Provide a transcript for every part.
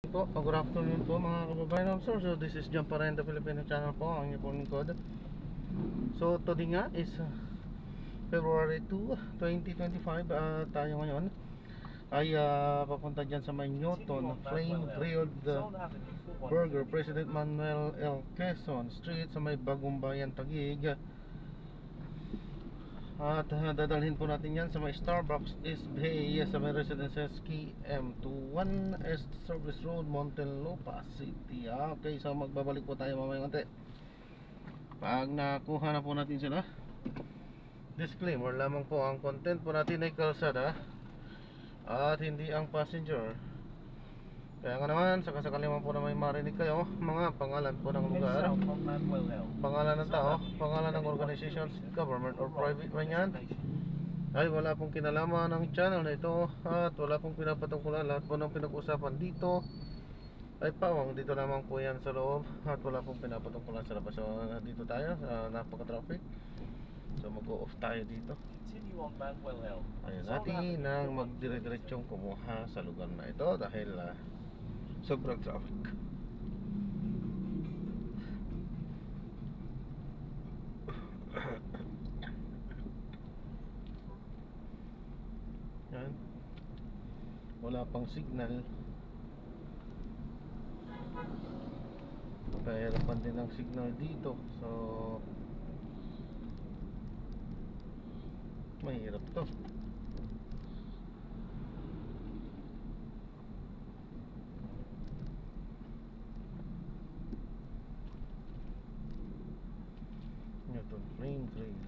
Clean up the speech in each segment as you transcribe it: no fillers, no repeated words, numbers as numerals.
Good afternoon po mga kababayan. So this is John Parenda Filipino channel po, ang inyong pong lingkod. So today nga is February 2, 2025. Tayo ngayon ay papunta dyan sa may Newton Flame Grilled Burger, President Manuel L. Quezon Street sa may Bagong Bayan, Taguig. At dadalhin po natin yan sa may Starbucks East Bay sa may Residences KM21 East Service Road, Muntinlupa City. Okay, so magbabalik po tayo mamaya konti. Pag nakuha na po natin sila, disclaimer lamang po, ang content po natin ay kalsada at hindi ang passenger. Kaya nga naman, sakasakali man po na may marinig kayo, mga pangalan po ng lugar, pangalan ng tao, pangalan ng organizations, government or private man yan, ay wala pong kinalaman ng channel na ito at wala pong pinapatungkulan. Lahat po ng pinag-usapan dito ay pawang dito lamang po yan sa loob at wala pong pinapatungkulan sa labas. So dito tayo sa napaka-traffic, so mag-o-off tayo dito. Ayun natin nang magdire-diretsong kumuha sa lugar na ito dahil sobrang traffic. Yan, wala pang signal, kahirapan din ang signal dito, so mahirap to. Newton Flame Grilled.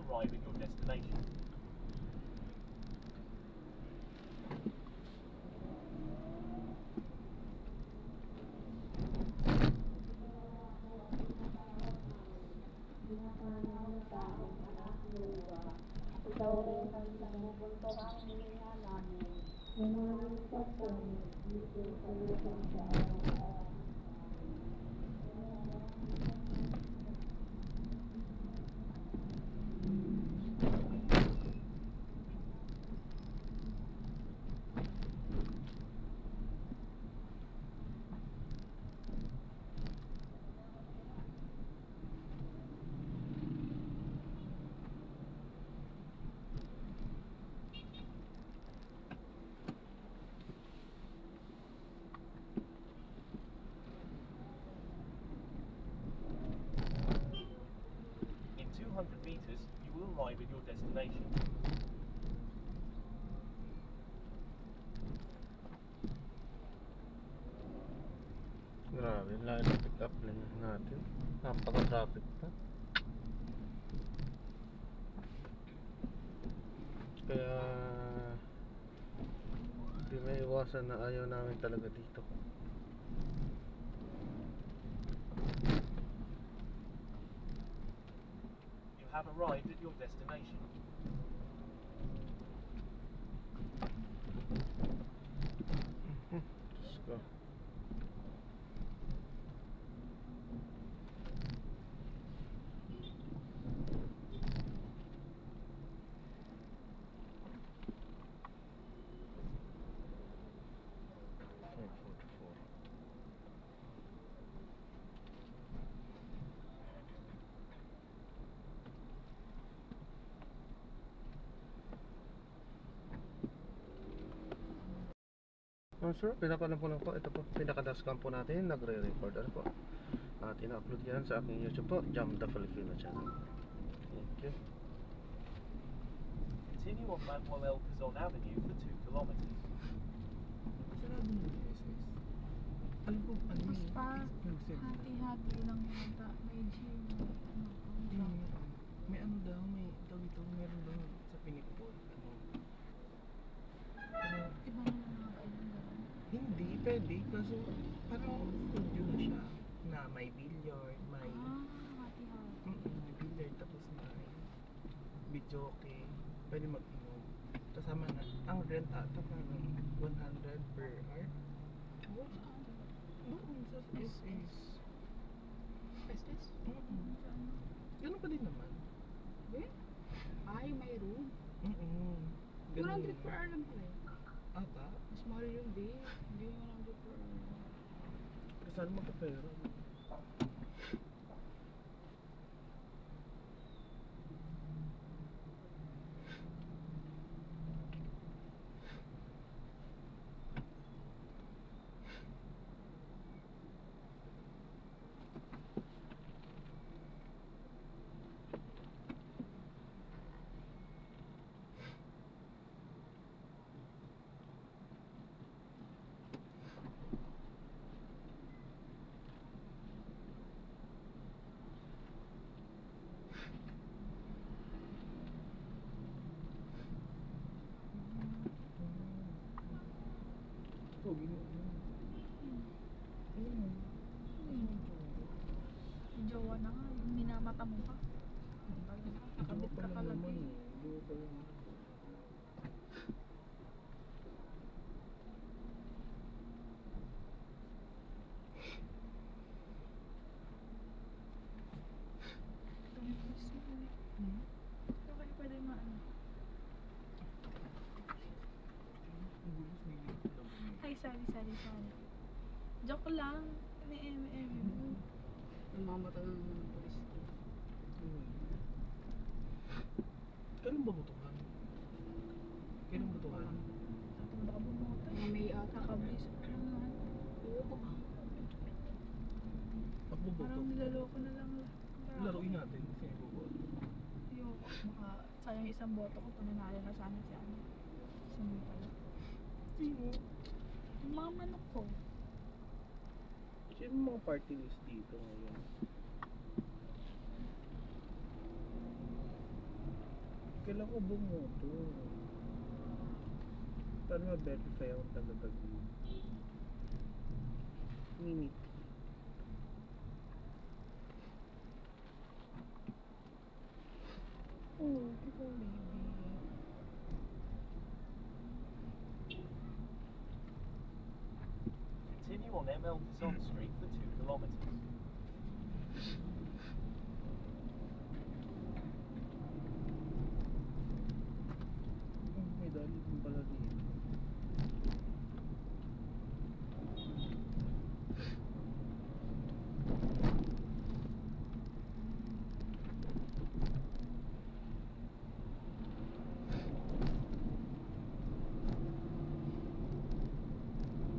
will arrive at your destination. In 200 meters, you will arrive at your destination. Grabe, layo ng pick up line natin. Napaka-traffic pa. Kaya hindi may iwasan na ayaw namin talaga dito. You have arrived at your destination. Let's go. Sir, pinapalam po lang po. Ito po, pinaka-dashcam po natin. Nagre-record ano po. At ina-upload yan sa aking YouTube po, Jam the Filipino channel. Thank you. Continue on Manuel Quezon Avenue for 2 kilometers. Sarado mo yung SS. Ano po, ano Tapos yun? pa, Exclusive. hati-hati lang yata. May gym, may ano, May ano daw, may daw ito, meron daw sa Pinipol. Ano, ibang mga ganun. hindi, pwede. Kaso, parang studio na siya. Na may billiard, may... Hati-hati. May billiard, tapos may videoke. Pwede mag-inom. Kasama na, ang rent ata parang 100 per hour. Oo, saan? Doon sa SS. SS? Saan? Ganun pa din naman. Eh? Ay, may room. Ganun 100 per hour lang pala eh. ata. Mas mahal yung day. Hindi yung 100 per hour. Pero saan magkapera? Pogi mo. Jowa na nga. Minamata mo pa. Nakabit ka talaga eh. Okay, pwede maano. Ay, sorry. Joke lang. Ni-MM. Namamata na naman ng polis. Kailan ba butukan? Kailan butukan? Tatanda ka bumoto. May kakablis. Oo, baka. Pagbuboto. Parang nilaloko na lang. Laruin natin kasi iboboto. Ayoko. Baka sayang isang boto ko. Pananalo na sana si ano. Sino pala? Sino? Yung mga manok ko. Sino mga party list dito ngayon? Kailan ko bumuto? Paano ma-verify akong taga-tag? Minute. Oh, ikaw baby. Continue on ML Dizon Street for 2 kilometers. May dali din pala dito.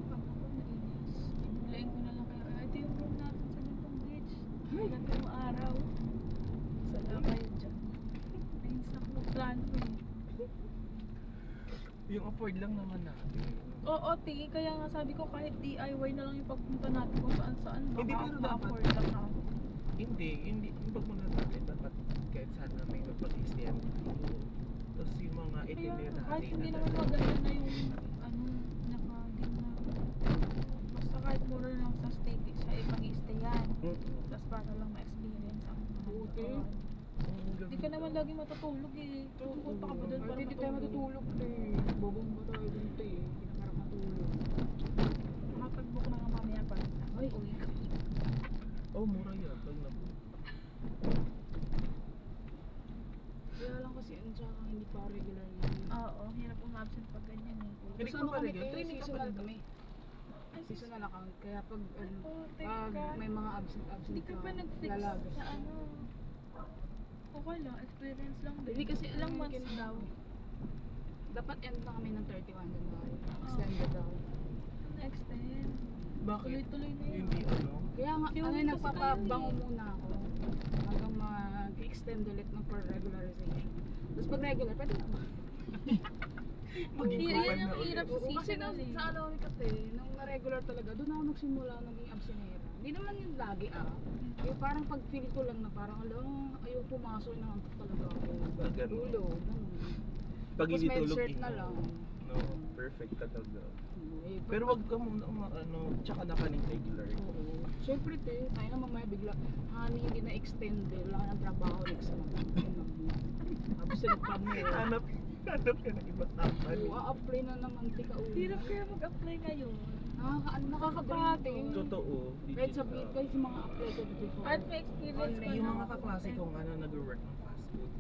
Pag ako nainis, bibiglayin ko na lang kayo. Ay, ito yung room natin sa Lintong Bridge. Maganda yung araw. Sala kayo dyan. Nainis na ako magplano eh. Yung afford lang naman natin. Oo, tingin kaya nga sabi ko kahit DIY na lang yung pagpunta natin kung saan saan. Hindi, Baka pero dapat- ma-afford lang ako. Hindi. Yung pagmuna natin, dapat kahit sana may mapag-istihan dito. Tapos yung mga Kaya itinerary kahit hindi na naman talaga. maganda na yung naka-din na. Basta kahit mura na lang sa stay sa ibang i-stayan. Tapos para lang ma-experience ang mga Buti. lugar. Hindi ka naman lagi matutulog eh. Pupunta ka ba doon para Hindi tayo matutulog eh. Bobong ba tayo dito eh. Pinakarap matulog. Makapag-book na nga mamaya pa. Ay. Uwi ka. Oh, mura yan. Pag nabu. Kaya lang kasi ang tsaka hindi pa regular na. Oo, hirap umabsent pag ganyan eh. Hindi Kasi ka ano pa kami regular? eh, Training ka pa seasonal dito? kami. Ay, Seasonal account. Kaya pag ano, Oh, pag teka. may mga absent Hindi ka pa nag-fix lalabas sa siya. ano. Okay lang, experience lang din. Hindi kasi ilang ano, months ganun. daw. Dapat end na kami ng 31 January. Extended daw. Na-extend. Bakit? Tuloy-tuloy na yun. Hindi ano? Kaya nga, Yung ano, kasi nagpapabango kayo eh. muna ako. Hanggang mag-extend ulit ng for regularization. Tapos pag regular, pwede na ba? Maging Yan kuwan ang na ulit. hirap. Oo, kasi Seasonal eh. sa Alori kasi, nung na-regular talaga, doon ako nagsimula naging abstinera. Hindi naman yung lagi Yung parang pag feel ko lang na parang, ayaw pumasok na antok talaga ako. Ah, ganun. Ulo, ganun. Pag Tapos hindi med tulog, cert na lang. No, perfect ka talaga. Eh, Pero wag ka muna tsaka na ka ng regular. Oo. Siyempre, tayo na mamaya bigla, hindi na-extend eh. Wala ka ng trabaho next month. Absent pa mo. Hanap ka ng ibang company. Oo, a-apply na naman, tika ulo. Hirap kaya mag-apply ngayon. Nakakapagod. Totoo. Kahit digital. sabihin, kahit yung mga apply ko before. At may experience ka Yung na. mga kaklase kong nag-work ng fast food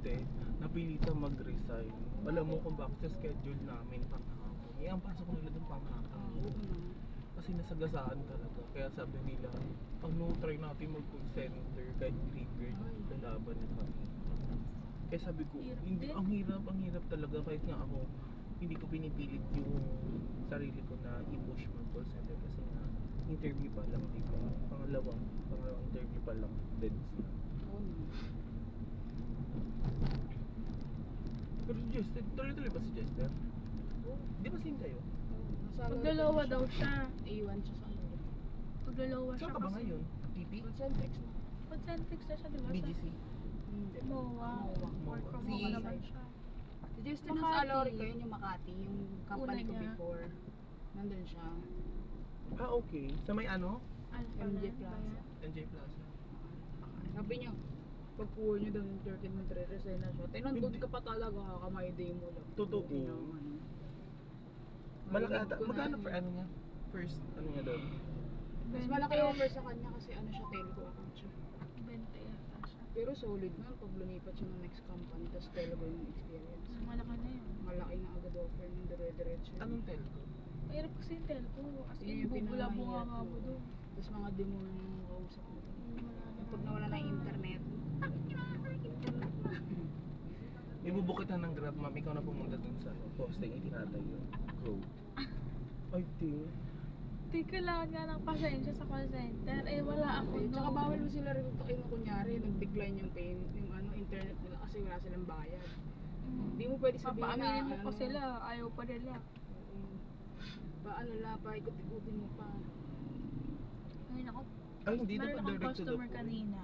napilitan mag-resign. Alam mo kung bakit sa schedule namin panghapon. Ang pasok nila doon panghapon. Oo na. Kasi nasagasaan talaga. Kaya sabi nila, try natin mag-call center kahit graveyard. Lalaban na kami. Kaya sabi ko, Hirap hindi, din. ang hirap talaga. Kahit nga ako, hindi ko pinipilit yung sarili ko na i-push mag-call center. Kasi nga, interview pa lang, di ba? Pangalawang interview pa lang, deads na. Oo na. Pero si Jester, tuloy-tuloy ba si Jester? Di ba same kayo? Nasa Paglalawa Alori daw pa siya. A1 siya sa Alori. Paglalawa siya Saan ka ba kasi. ngayon? TP? Concentrix na. Concentrix na siya, di ba? BGC? Hindi. MOA. Work from home Si- naman siya. Si Justin Makati. nasa Alori ko, yun yung Makati, yung company Una ko niya. before. Nandun siya. Ah, okay. Sa may ano? Alpha MJ Land ba Plaza. yan? NJ Plaza. Sabi niya, pag kuha niyo daw yung 13 month re-resign na siya. Tayo nandun Hindi. ka pa talaga, kakamay day mo lang. Totoo. Hindi naman. Malaki Marinig ata. ko na Magkano yun per eh. ano niya? First, ano niya doon? Mas malaki offer sa kanya kasi ano siya, telco account siya. 20 yata siya. Pero solid na pag lumipat siya ng next company, tapos telco yung experience. Malaki na yun. Malaki na agad offer ng dire-diretso. Anong telco? Mahirap kasi yung telco. As Yun in, yung bubula-bunga pinakamahirap nga mo mo. doon. Tapos mga demo na yung kausap mo. Wala Pag nawala na internet, Ibubukit na ng Grab, ma'am. Ikaw na pumunta dun sa posting itinatayo. Go. Ay, ting. Di kailangan nga ng pasensya sa call center. Eh, wala ako eh, no. tsaka bawal mo sila rin mo kunyari, nag-decline yung pay, yung internet nila kasi wala silang bayad. Hindi mo pwede sabihin Papaaminin mo na, pa sila. Ayaw pa nila. Paano la, paikot-ikutin mo pa. Ngayon ako, Ay, hindi meron dapat akong direct to the customer point. kanina.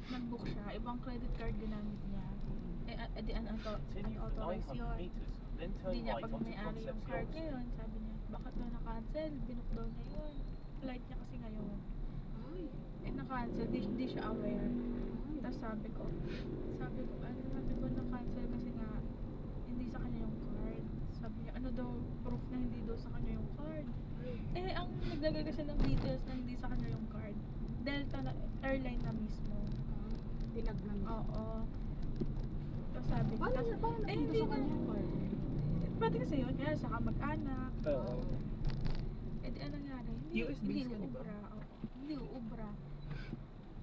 Nag-book siya. Ibang credit card ginamit niya. di Continue for unauthorized 900 yun. meters, then turn Hindi niya right pag onto may-ari yung card Concepcion. ngayon, sabi niya, bakit ba na-cancel? Binook daw niya yun. Flight niya kasi ngayon. Ay. Na-cancel, di siya aware. Tapos sabi ko, na-cancel kasi nga, hindi sa kanya yung card. Sabi niya, ano daw, proof na hindi daw sa kanya yung card. Ang naglagay kasi ng details na hindi sa kanya yung card, Delta na, airline na mismo. Tinagnan niya. Oo. Tapos sabi niya, Paano tapos, napunta hindi sa kanya na. yung card? Pwede kasi yun, kaya sa kamag-anak. Oo. Di anong nangyari? US Hindi based ka, di ba? uubra. Oo. Hindi uubra.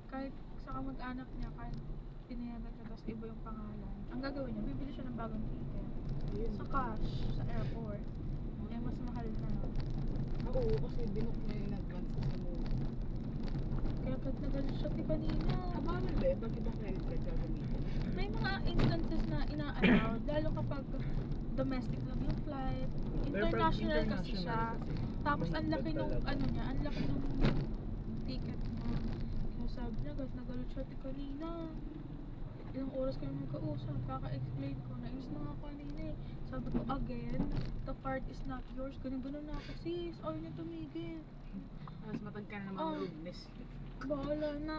Kahit sa kamag-anak niya, kahit pinayagan niya, tapos iba yung pangalan. Ang gagawin niya, bibili siya ng bagong ticket. Ayun. Sa cash, sa airport. Eh, mas mahal na. Oo, kasi binook na in advance sa mo. Kaya pag nagalit siya kanina. Bawal ba? Bakit ba credit card gagamitin? May mga instances na ina-allow, lalo kapag domestic lang yung flight. International kasi siya. Tapos ang laki nung ano niya, ang laki nung ticket niya. Kaya sabi niya, guys, nagalit siya kanina. Ilang oras kami magkausap, kaka-explain ko, nainis na nga ako kanina eh. Sabi ko, again, the card is not yours. Ganun-ganun na ako, sis. Ayaw niya tumigil. Tapos matag ka na naman Oh. rudeness. Bahala na.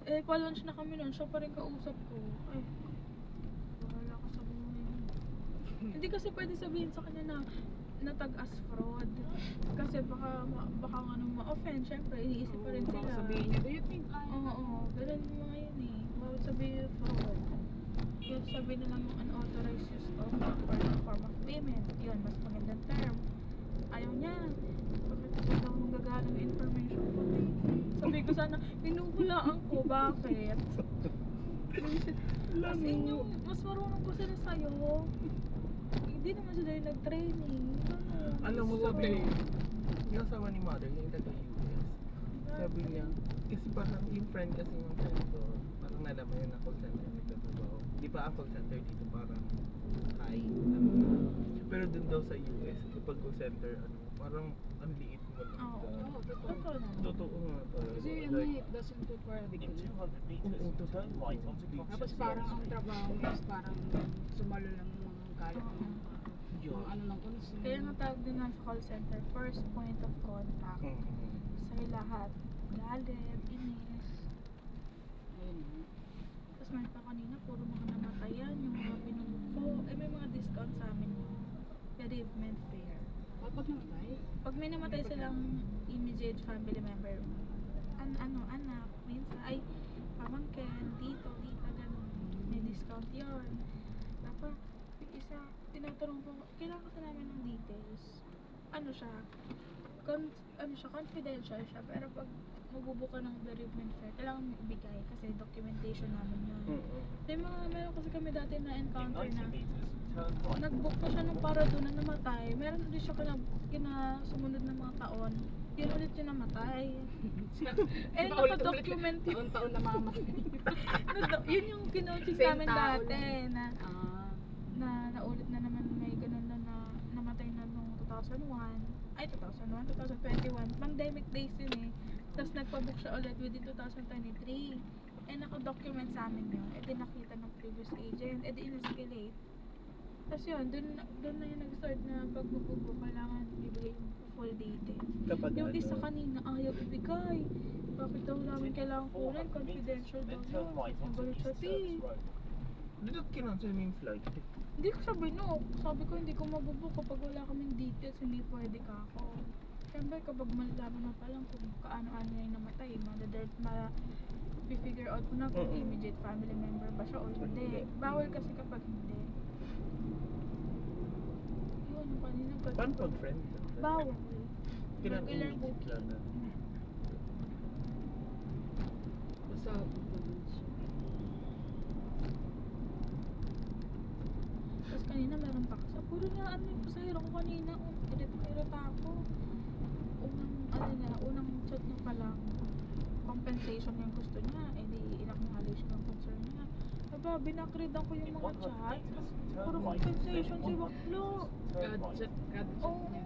Eh, pa-lunch na kami nun. Siya pa rin kausap ko. Ay, bahala ka sa buhay mo. Hindi kasi pwede sabihin sa kanya na natag-as fraud. Kasi baka ano ma-offend. Syempre, iniisip pa rin Baka sila. sabihin niya, do you think I... Oo, ganun yung mga yun eh. Bawal sabihin fraud. Kaya sabi nila yung unauthorized use of form of payment. Yun, mas magandang term. Ayaw niya. Bakit daw magagana yung information ko? Sabi ko sana, hinuhulaan ko. Bakit? Kasi yung mas marunong ko sila sa'yo. Hindi naman sila yung nag-training. Alam mo sabi, yung asawa ni mother, yung taga-US, sabi niya, kasi parang yung friend kasi yung friend ko, parang nalaman yun na call center nagtatrabaho. Di pa ang call center dito parang high. Pero dun daw sa US, kapag call center, parang ang liit mo lang. Oo. Oo, totoo. Totoo naman. Totoo nga talaga. Kasi ano eh, it doesn't require a In degree. 200 meters, turn right onto Tapos Concepcion parang ang Street. trabaho mo is parang sumalo lang ng mga galit ng mga Yun. ano ng concern. Kaya nga tawag din nga sa call center, first point of contact. Sa'yo lahat. Galit, inis. Ayun. Tapos may pa kanina, puro mga namatayan, yung mga pinumuko. Eh, may mga discount sa amin yung bereavement fair. Kapag namatay, Pag may namatay silang immediate family member, anak, minsan, ay, pamangkin, tito, tita, gano'n. May discount yun. Tapos, yung isa, tinatanong ko, kailangan kasi namin ng details. Ano siya, confidential siya, pero pag magbubuka ng bereavement fair, kailangan mo ibigay kasi documentation namin yun. Meron kasi kami dati na In encounter 90 na meters, turn right. nag-book pa siya ng para doon na namatay. Meron din siya sumunod ng mga taon. Yun ulit yung namatay. Eh, naka-document yun. taon-taon na mamatay. Yun yung kinochis Same namin tao dati lang. na Ah, naulit na naman may ganun na namatay na nung 2021. Pandemic days yun eh. Tapos nagpa-book siya ulit within 2023. Eh, naka-document sa amin yun. Eh, di nakita ng previous agent. Eh, di in-escalate. Tapos yun, dun na yung nag-start na pag magbubook, kailangan ibigay yung full detail. Kapag Yung isa ano, kanina, ayaw ibigay. Bakit daw namin Continue kailangan for kunin? 400 meters, Confidential daw then yun. turn right onto Nagalit siya, East "Ti." Service Road. dito kinansel mo yung flight. Hindi ko siya binook. Sabi ko, hindi ko mabubook kapag wala kaming details, hindi pwede ka ako. Siyempre, kapag malaman mo pa lang kung kaano-ano na yung namatay, figure out ko na kung Oo. immediate family member ba siya o hindi. Bawal kasi kapag hindi. Yun, yung kanina. Paano pag friend? Bawal. Kailangan Regular immediate booking. lang. basta Tapos kanina meron pa kasi. Puro na ano yung pasahero ko kanina. Irita ako. Unang chat niya pala. Compensation yung gusto niya. Eh di in-acknowledge ko yung concern niya. Aba, binakridan ko yung In mga 100 chat. meters, Puro turn right. compensation Then si 100 Baklo. meters, turn right. gadget Oo. niya.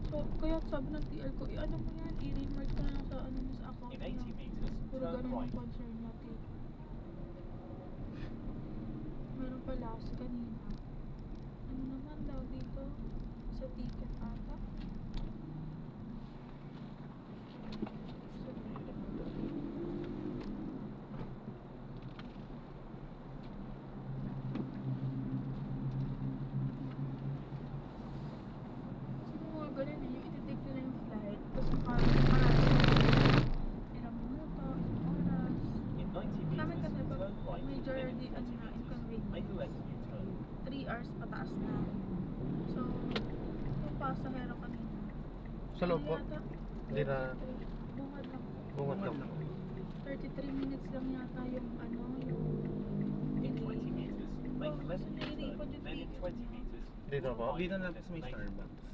So, kaya sabi ng TL ko, ano mo yan, i-remark ko na lang sa ano mo sa account In niya. 80 meters, Puro turn ganun yung right. concern natin. Meron pala kasi kanina. Ano naman daw dito? Sa ticket ata? Siguro ganun eh, yung ititik nila yung flight, tapos ilang minuto, isang oras. In 90 Sa amin kasi meters, pag turn right, may then in journey, 20 ano na, meters, make a inconvenience, left U-turn. 3 hours pataas na. So, yung pasahero kanina. Sa loob po? ano yata? Hindi na 33. Bungad lang. bungad lang. 33 minutes lang yata yung ano, yung In 20 meters, make a left Hindi, U-turn, ikot yung then in ticket 20 niya. meters, Dito po? Dito na sa may Starbucks.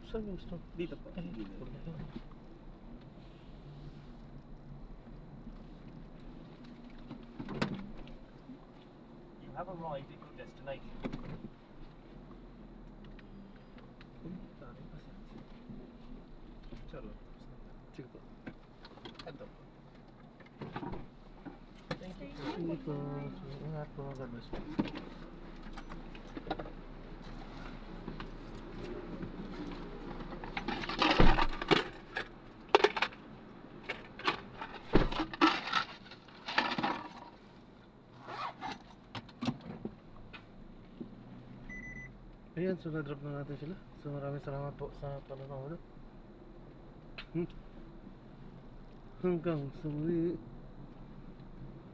Saan yung store? Dito po. Ay, Dito. you have arrived at your destination. Uy, tayo kasi. Charot. Sige po. Ito. Thank you. Sige po. Ingat po. God bless po. Ayan, so na-drop na natin sila. So maraming salamat po sa panonood. Hanggang sa muli.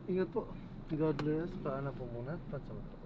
Ingat po. God bless. Paalam po muna. Pansama po.